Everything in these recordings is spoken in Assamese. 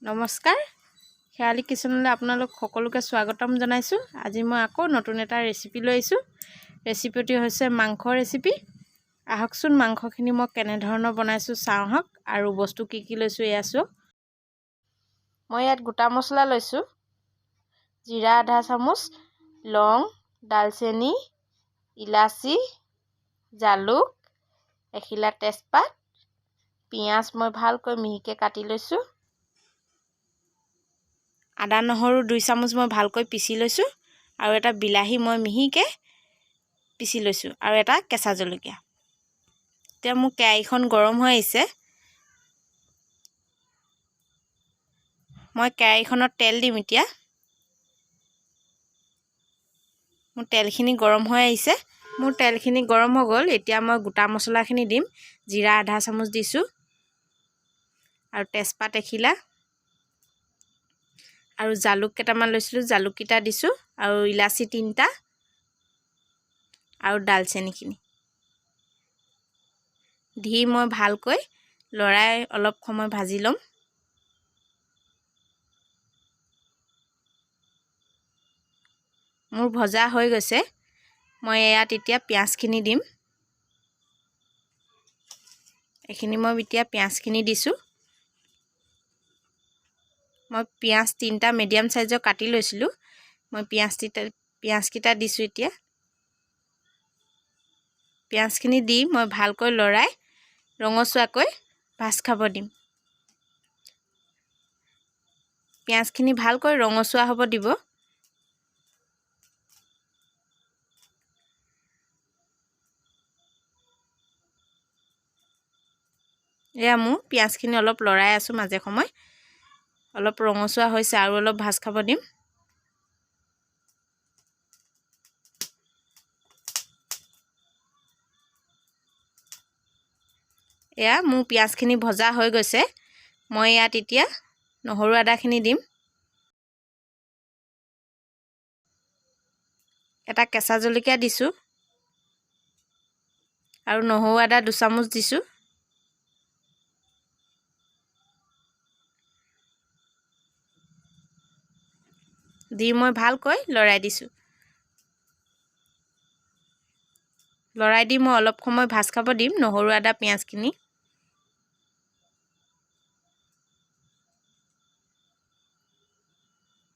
নমস্কাৰ খেয়ালি কিচেনলৈ আপোনালোক সকলোকে স্বাগতম জনাইছোঁ। আজি মই আকৌ নতুন এটা ৰেচিপি লৈ আহিছোঁ। ৰেচিপিটি হৈছে মাংস ৰেচিপি। আহকচোন মাংসখিনি মই কেনেধৰণৰ বনাইছোঁ চাওঁ আহক, আৰু বস্তু কি কি লৈছোঁ এয়া চাওক। মই ইয়াত গোটা মছলা লৈছোঁ, জিৰা আধা চামুচ, লং, দালচেনি, ইলাচি, জালুক, এখিলা তেজপাত, পিঁয়াজ মই ভালকৈ মিহিকৈ কাটি লৈছোঁ, আদা নহৰু 2 চামুচ মই ভালকৈ পিচি লৈছোঁ, আৰু এটা বিলাহী মই মিহিকৈ পিচি লৈছোঁ, আৰু এটা কেঁচা জলকীয়া। এতিয়া মোৰ কেৰাহীখন গৰম হৈ আহিছে। মই কেৰাহীখনত তেল দিম এতিয়া। মোৰ তেলখিনি গৰম হৈ আহিছে। মোৰ তেলখিনি গৰম হৈ গ'ল। এতিয়া মই গোটা মছলাখিনি দিম। জিৰা আধা চামুচ দিছোঁ, আৰু তেজপাত এখিলা, আৰু জালুক কেইটামান লৈছিলোঁ, জালুককেইটা দিছোঁ, আৰু ইলাচি 3টা, আৰু দালচেনিখিনি দি মই ভালকৈ লৰাই অলপ সময় ভাজি ল'ম। মোৰ ভজা হৈ গৈছে। মই ইয়াত এতিয়া পিঁয়াজখিনি দিম। এইখিনি মই এতিয়া পিঁয়াজখিনি দিছোঁ। মই পিঁয়াজ 3টা মিডিয়াম চাইজৰ কাটি লৈছিলোঁ। মই পিঁয়াজকেইটা দিছোঁ এতিয়া। পিঁয়াজখিনি দি মই ভালকৈ লৰাই ৰঙচুৱাকৈ ভাজ খাব দিম। পিঁয়াজখিনি ভালকৈ ৰঙচুৱা হ'ব দিব। এয়া মোৰ পিঁয়াজখিনি অলপ লৰাই আছোঁ মাজে সময়। অলপ ৰঙচুৱা হৈছে, আৰু অলপ ভাজ খাব দিম। এয়া মোৰ পিঁয়াজখিনি ভজা হৈ গৈছে। মই ইয়াত এতিয়া নহৰু আদাখিনি দিম। এটা কেঁচা জলকীয়া দিছোঁ, আৰু নহৰু আদা 2 চামুচ দিছোঁ। দি মই ভালকৈ লৰাই দিছোঁ। লৰাই দি মই অলপ সময় ভাজ খাব দিম নহৰু আদা পিঁয়াজখিনি।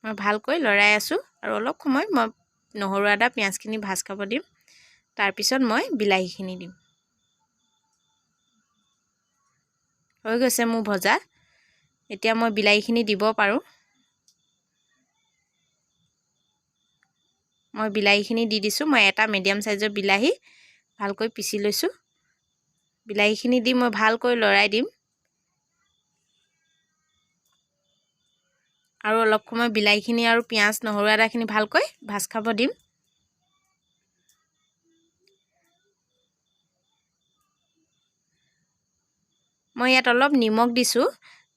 মই ভালকৈ লৰাই আছোঁ, আৰু অলপ সময় মই নহৰু আদা পিঁয়াজখিনি ভাজ খাব দিম। তাৰপিছত মই বিলাহীখিনি দিম। হৈ গৈছে মোৰ ভজা। এতিয়া মই বিলাহীখিনি দিব পাৰোঁ। মই বিলাহীখিনি দি দিছোঁ। মই এটা মিডিয়াম চাইজৰ বিলাহী ভালকৈ পিচি লৈছোঁ। বিলাহীখিনি দি মই ভালকৈ লৰাই দিম, আৰু অলপ সময় বিলাহীখিনি আৰু পিঁয়াজ নহৰু আদাখিনি ভালকৈ ভাজ খাব দিম। মই ইয়াত অলপ নিমখ দিছোঁ,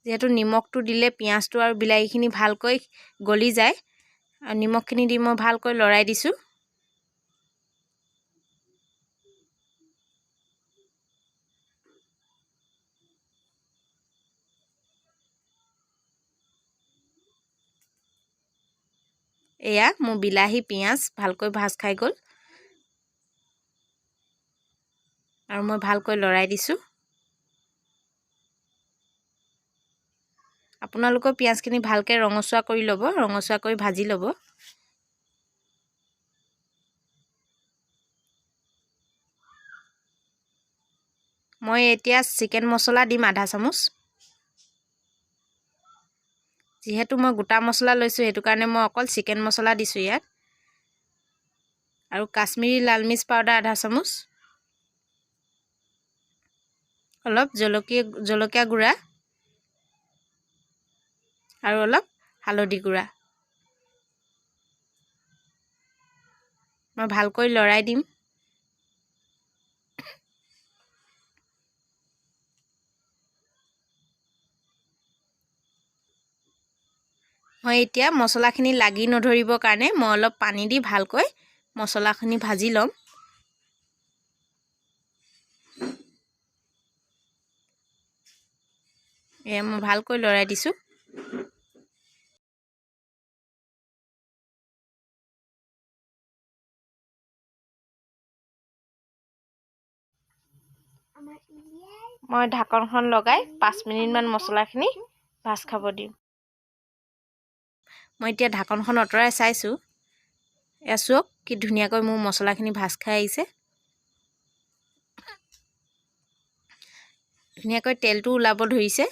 যিহেতু নিমখটো দিলে পিঁয়াজটো আৰু বিলাহীখিনি ভালকৈ গলি যায়। আৰু নিমখখিনি দি মই ভালকৈ লৰাই দিছোঁ। এয়া মোৰ বিলাহী পিঁয়াজ ভালকৈ ভাজ খাই গ'ল, আৰু মই ভালকৈ লৰাই দিছোঁ। আপোনালোকৰ পিঁয়াজখিনি ভালকৈ ৰঙচুৱা কৰি ল'ব, ৰঙচুৱা কৰি ভাজি ল'ব। মই এতিয়া চিকেন মছলা দিম আধা চামুচ। যিহেতু মই গোটা মছলা লৈছোঁ, সেইটো কাৰণে মই অকল চিকেন মছলা দিছোঁ ইয়াত। আৰু কাশ্মীৰী লাল মিৰ্চ পাউডাৰ আধা চামুচ, অলপ জলকীয়া গুড়া, আৰু অলপ হালধি গুড়া। মই ভালকৈ লৰাই দিম। মই এতিয়া মছলাখিনি লাগি নধৰিবৰ কাৰণে মই অলপ পানী দি ভালকৈ মছলাখিনি ভাজি ল'ম। মই ভালকৈ লৰাই দিছোঁ। মই ঢাকনখন লগাই 5 মিনিটমান মছলাখিনি ভাজ খাব দিম। মই এতিয়া ঢাকনখন আঁতৰাই চাইছোঁ। এয়া চাওক কি ধুনীয়াকৈ মোৰ মছলাখিনি ভাজ খাই আহিছে। ধুনীয়াকৈ তেলটো ওলাব ধৰিছে।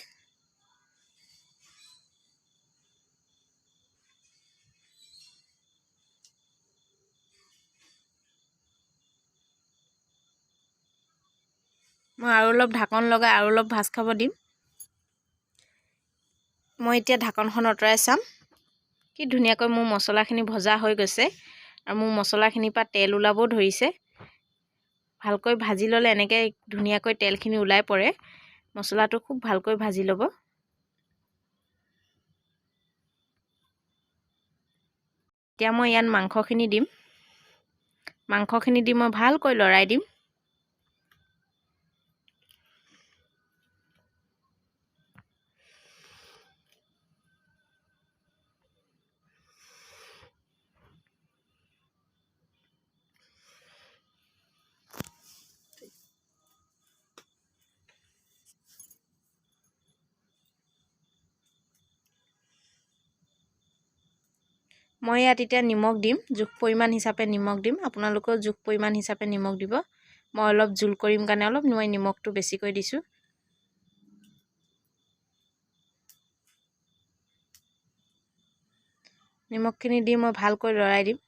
মই আৰু অলপ ঢাকন লগাই আৰু অলপ ভাজ খাব দিম। মই এতিয়া ঢাকনখন আঁতৰাই চাম। কি ধুনীয়াকৈ মোৰ মছলাখিনি ভজা হৈ গৈছে আৰু মোৰ মছলাখিনিৰ পৰা তেল ওলাবও ধৰিছে। ভালকৈ ভাজি ল'লে এনেকৈ ধুনীয়াকৈ তেলখিনি ওলাই পৰে। মছলাটো খুব ভালকৈ ভাজি ল'ব। এতিয়া মই ইয়াত মাংসখিনি দিম। মাংসখিনি দি মই ভালকৈ লৰাই দিম। মই ইয়াত এতিয়া নিমখ দিম। জোখ পৰিমাণ হিচাপে নিমখ দিম। আপোনালোকেও জোখ পৰিমাণ হিচাপে নিমখ দিব। মই অলপ জোল কৰিম কাৰণে অলপ মই নিমখটো বেছিকৈ দিছোঁ। নিমখখিনি দি মই ভালকৈ লৰাই দিম।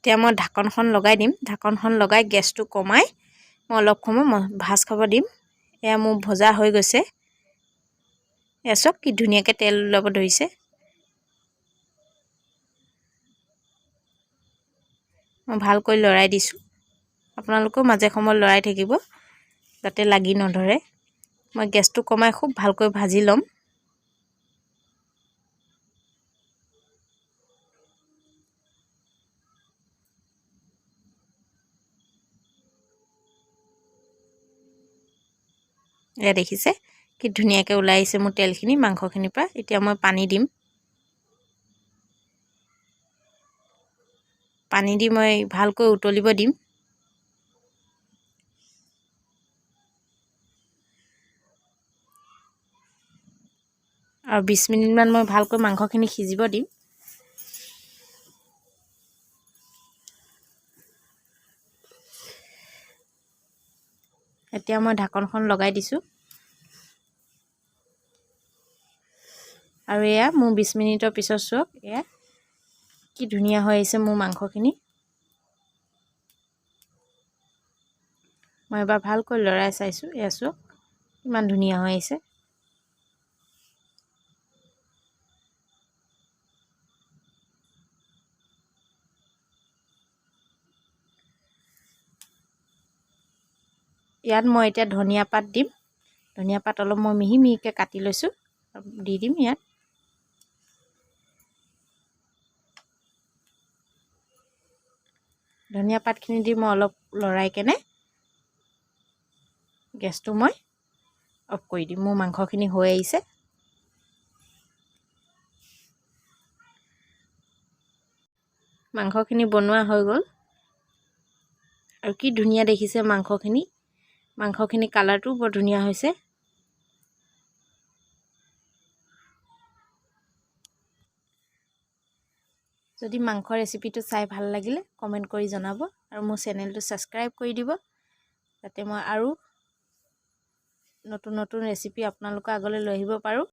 এতিয়া মই ঢাকনখন লগাই দিম। ঢাকনখন লগাই গেছটো কমাই মই অলপ সময় ভাজ খাব দিম। এয়া মোৰ ভজা হৈ গৈছে। এয়া চাওক কি ধুনীয়াকৈ তেল ওলাব ধৰিছে। মই ভালকৈ লৰাই দিছোঁ। আপোনালোকেও মাজে সময়ে লৰাই থাকিব যাতে লাগি নধৰে। মই গেছটো কমাই খুব ভালকৈ ভাজি ল'ম। এয়া দেখিছে কি ধুনীয়াকৈ ওলাই আহিছে মোৰ তেলখিনি মাংসখিনিৰ পৰা। এতিয়া মই পানী দিম। পানী দি মই ভালকৈ উতলিব দিম। আৰু 20 মিনিটমান মই ভালকৈ মাংসখিনি সিজিব দিম। এতিয়া মই ঢাকনখন লগাই দিছোঁ। আৰু এয়া মোৰ 20 মিনিটৰ পিছত চাওক এয়া কি ধুনীয়া হৈ আহিছে মোৰ মাংসখিনি। মই এবাৰ ভালকৈ লৰাই চাইছোঁ। এয়া চাওক ইমান ধুনীয়া হৈ আহিছে। ইয়াত মই এতিয়া ধনিয়া পাত দিম। ধনিয়া পাত অলপ মই মিহি মিহিকৈ কাটি লৈছোঁ, দি দিম ইয়াত। ধনিয়া পাতখিনি দি মই অলপ লৰাই কেনে গেছটো মই অফ কৰি দিম। মোৰ মাংসখিনি হৈ আহিছে। মাংসখিনি বনোৱা হৈ গ'ল আৰু কি ধুনীয়া দেখিছে মাংসখিনি। মাংসখিনি কালাৰটো বৰ ধুনীয়া হৈছে। যদি মাংসৰ ৰেচিপিটো চাই ভাল লাগিলে কমেণ্ট কৰি জনাব আৰু মোৰ চেনেলটো ছাবস্ক্ৰাইব কৰি দিব যাতে মই আৰু নতুন নতুন ৰেচিপি আপোনালোকৰ আগলৈ লৈ আহিব পাৰোঁ।